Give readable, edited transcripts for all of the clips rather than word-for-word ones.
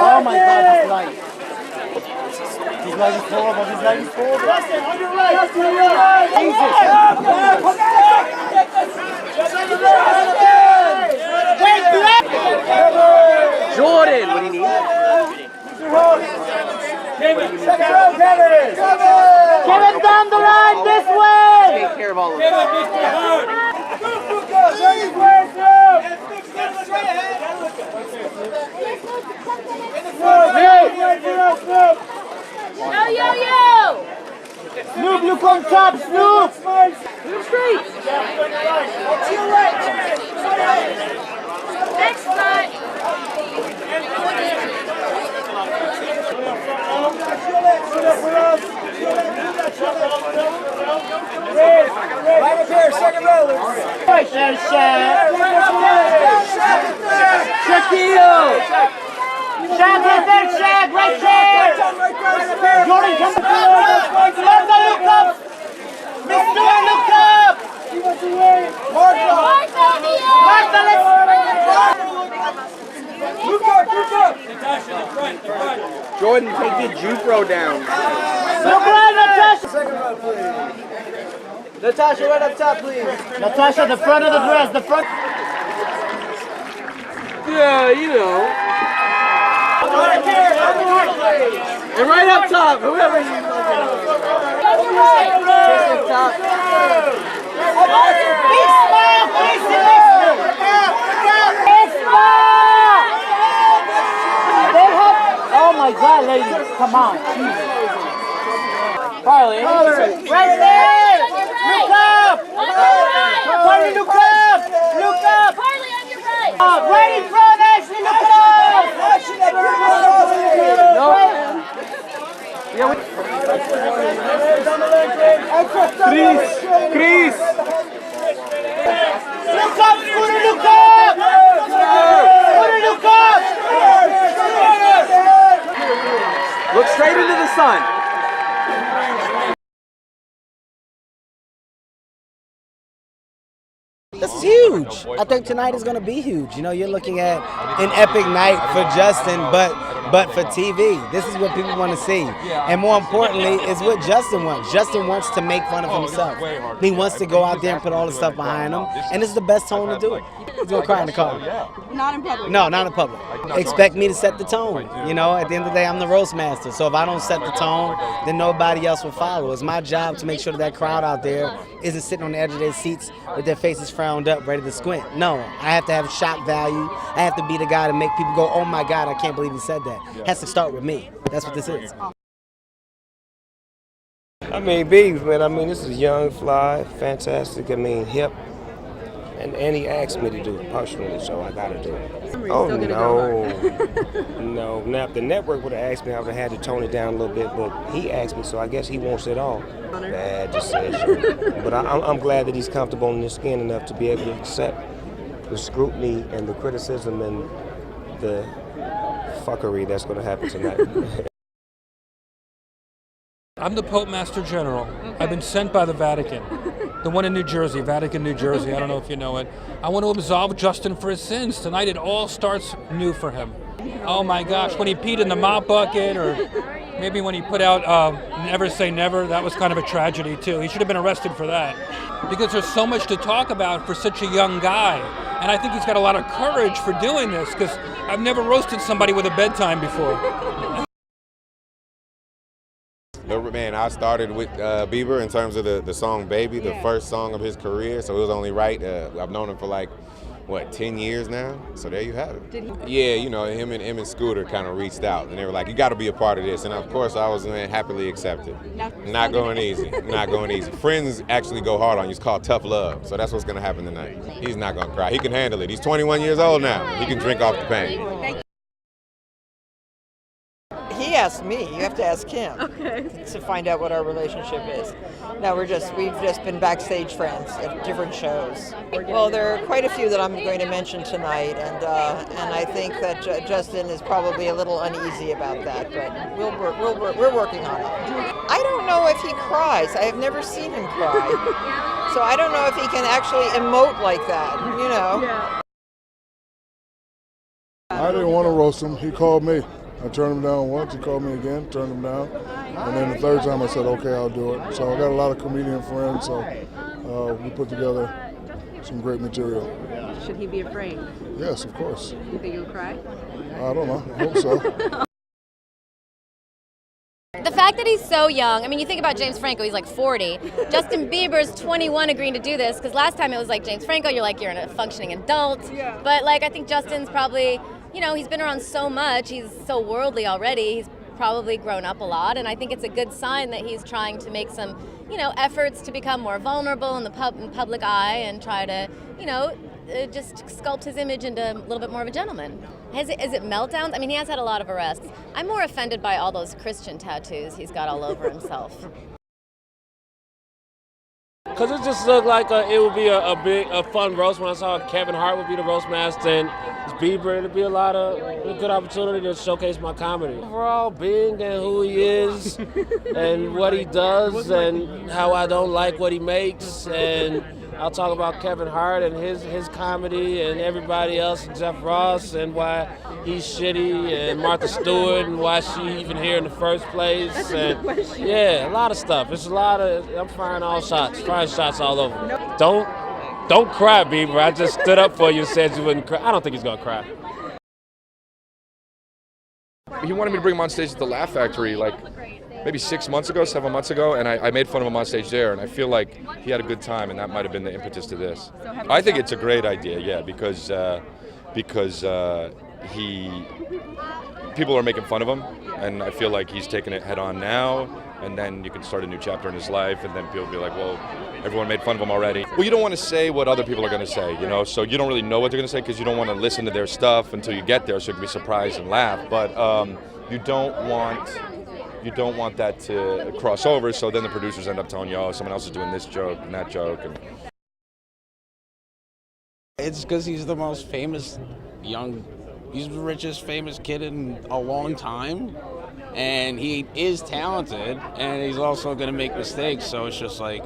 Oh my God, this light. This light is horrible. This light is horrible. Justin, on your right. Justin, on your right. Jesus. Jordan, what do you need? Kevin, second row, Kevin. Kevin, down the line this way. Take care of all of them. Yo! Snoop, look on top, Snoop! Move straight! Next time! Right up here, second row. Shaquille! Shaq is there, Shaq, right there! Jordan, come to Martha, look up! Miss Stewart, look up! Martha, let's... Jordan, take your juke row down. Look right, Natasha! Second row, please. Natasha, right up top, please. Natasha, the front of the dress, the front. Yeah, you know. And right up top, whoever you know. Top. Oh my God, ladies, come on. Carly, right there. Look up. Carly, look up. Look up. Carly, on your right! Right in front, Ashley, look up. Chris! Look up, Scooter, look up! Scooter, look up! Look straight into the sun. This is huge. I think tonight is going to be huge. You know, you're looking at an epic night for Justin, but for TV. This is what people want to see. And more importantly, is what Justin wants. Justin wants to make fun of himself. He wants to go out there and put all the stuff behind him. And this is the best tone to do it. He's going to cry in the car. Not in public. No, not in public. Expect me to set the tone. You know, at the end of the day, I'm the roast master. So if I don't set the tone, then nobody else will follow. It's my job to make sure that crowd out there isn't sitting on the edge of their seats with their faces frowned up, ready to squint. No, I have to have shock value. I have to be the guy to make people go, oh my God, I can't believe he said that. It has to start with me. That's what this is. I mean, Biebs, man, I mean, this is young, fly, fantastic, I mean, hip. And he asked me to do it personally, so I gotta do it. Oh, no. No. Now, if the network would have asked me, I would have had to tone it down a little bit, but he asked me, so I guess he wants it all. Bad decision. But I'm glad that he's comfortable in his skin enough to be able to accept the scrutiny and the criticism and the fuckery that's going to happen tonight. I'm the Pope Master General. I've been sent by the Vatican. The one in New Jersey, Vatican, New Jersey. I don't know if you know it. I want to absolve Justin for his sins. Tonight it all starts new for him. Oh my gosh, when he peed in the mop bucket, or maybe when he put out Never Say Never, that was kind of a tragedy too. He should have been arrested for that. Because there's so much to talk about for such a young guy. And I think he's got a lot of courage for doing this, because I've never roasted somebody with a bedtime before. Man, I started with Bieber in terms of the song Baby, the first song of his career, so it was only right. I've known him for like, what, 10 years now? So there you have it. Yeah, you know, him and Scooter kind of reached out, and they were like, you got to be a part of this. And of course, I was happily accepted. Not going easy, not going easy. Friends actually go hard on you. It's called tough love, so that's what's going to happen tonight. He's not going to cry. He can handle it. He's 21 years old now. He can drink off the pain. He he asked me. You have to ask him Okay. to find out what our relationship is. No, we've just been backstage friends at different shows. Well, there are quite a few that I'm going to mention tonight, and I think that Justin is probably a little uneasy about that, but we're working on it. I don't know if he cries. I have never seen him cry, so I don't know if he can actually emote like that. You know. Yeah. I didn't want to roast him. He called me. I turned him down once. He called me again, turned him down. And then the third time I said, okay, I'll do it. So I got a lot of comedian friends, so we put together some great material. Should he be afraid? Yes, of course. You think he'll cry? I don't know. I hope so. The fact that he's so young, I mean, you think about James Franco, he's like 40. Justin Bieber's 21 agreeing to do this, because last time it was like James Franco, you're a functioning adult. Yeah. But like, I think Justin's probably, he's been around so much, he's so worldly already, he's probably grown up a lot, and I think it's a good sign that he's trying to make some, efforts to become more vulnerable in the public eye and try to, just sculpt his image into a little bit more of a gentleman. Is it meltdowns? I mean, he has had a lot of arrests. I'm more offended by all those Christian tattoos he's got all over himself. Because it just looked like it would be a fun roast. When I saw Kevin Hart would be the roast master and Bieber, it'd be a good opportunity to showcase my comedy. Overall, being and who he is and what he does and how I don't like what he makes, and I'll talk about Kevin Hart and his comedy and everybody else, Jeff Ross, and why he's shitty, and Martha Stewart and why she even here in the first place. And yeah, a lot of stuff. It's a lot of, I'm firing shots all over. Don't cry, Bieber. I just stood up for you and said you wouldn't cry. I don't think he's gonna cry. He wanted me to bring him on stage at the Laugh Factory like maybe 7 months ago, and I made fun of him on stage there, and I feel like he had a good time, and that might have been the impetus to this. I think it's a great idea, yeah, because people are making fun of him, and I feel like he's taking it head on now, and then you can start a new chapter in his life, and then people will be like, well, everyone made fun of him already. Well, you don't want to say what other people are going to say, so you don't really know what they're going to say because you don't want to listen to their stuff until you get there, so you can be surprised and laugh, but you don't want that to cross over, so then the producers end up telling you, oh, someone else is doing this joke and that joke. It's because he's the most famous he's the richest famous kid in a long time, and he is talented, and he's also going to make mistakes, so it's just like,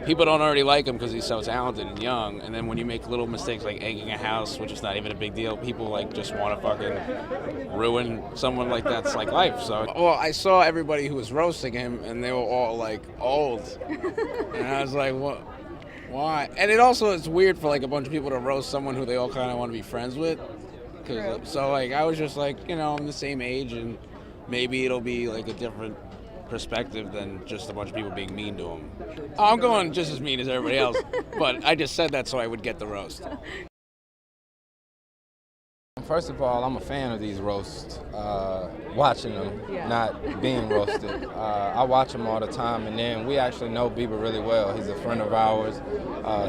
people don't already like him because he's so talented and young, and then when you make little mistakes like egging a house, which is not even a big deal, people just want to fucking ruin someone like that's life. So, well, I saw everybody who was roasting him, and they were all old, and I was like, what? Why? And it's weird for a bunch of people to roast someone who they all kind of want to be friends with. So I was just I'm the same age, and maybe it'll be a different perspective than just a bunch of people being mean to him. I'm going just as mean as everybody else, but I just said that so I would get the roast. First of all, I'm a fan of these roasts, watching them, not being roasted. I watch them all the time, and then we actually know Bieber really well. He's a friend of ours.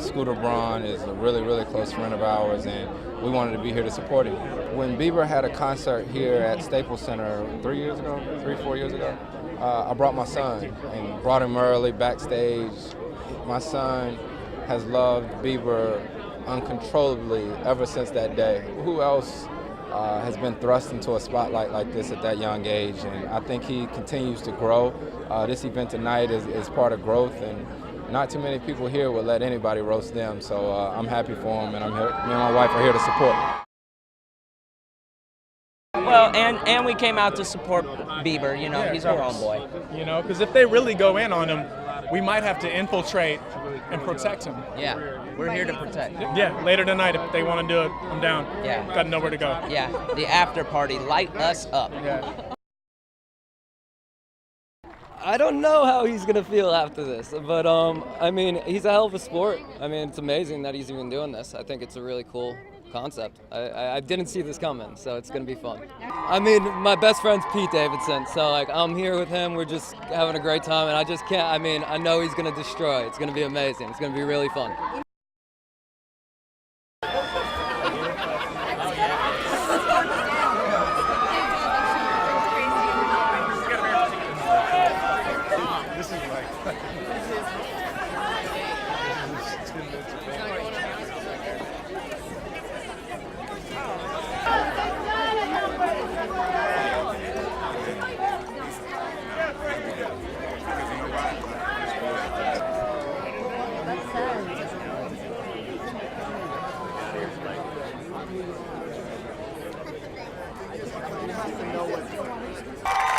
Scooter Braun is a really, really close friend of ours, and we wanted to be here to support him. When Bieber had a concert here at Staples Center 4 years ago, I brought my son and brought him early backstage. My son has loved Bieber uncontrollably ever since that day. Who else has been thrust into a spotlight like this at that young age? And I think he continues to grow. This event tonight is part of growth, and not too many people here would let anybody roast them. So I'm happy for him, and me and my wife are here to support him. Well, and we came out to support Bieber, he's our homeboy. Because if they really go in on him, we might have to infiltrate and protect him. Yeah, we're here to protect. Yeah, later tonight if they want to do it, I'm down. Yeah. Got nowhere to go. Yeah, the after party, light us up. Yeah. I don't know how he's going to feel after this, but I mean, he's a hell of a sport. I mean, it's amazing that he's even doing this. I think it's a really cool concept. I didn't see this coming, so it's going to be fun. I mean, my best friend's Pete Davidson, so I'm here with him. We're just having a great time, and I just can't, I know he's going to destroy. It's going to be amazing. It's going to be really fun. know what.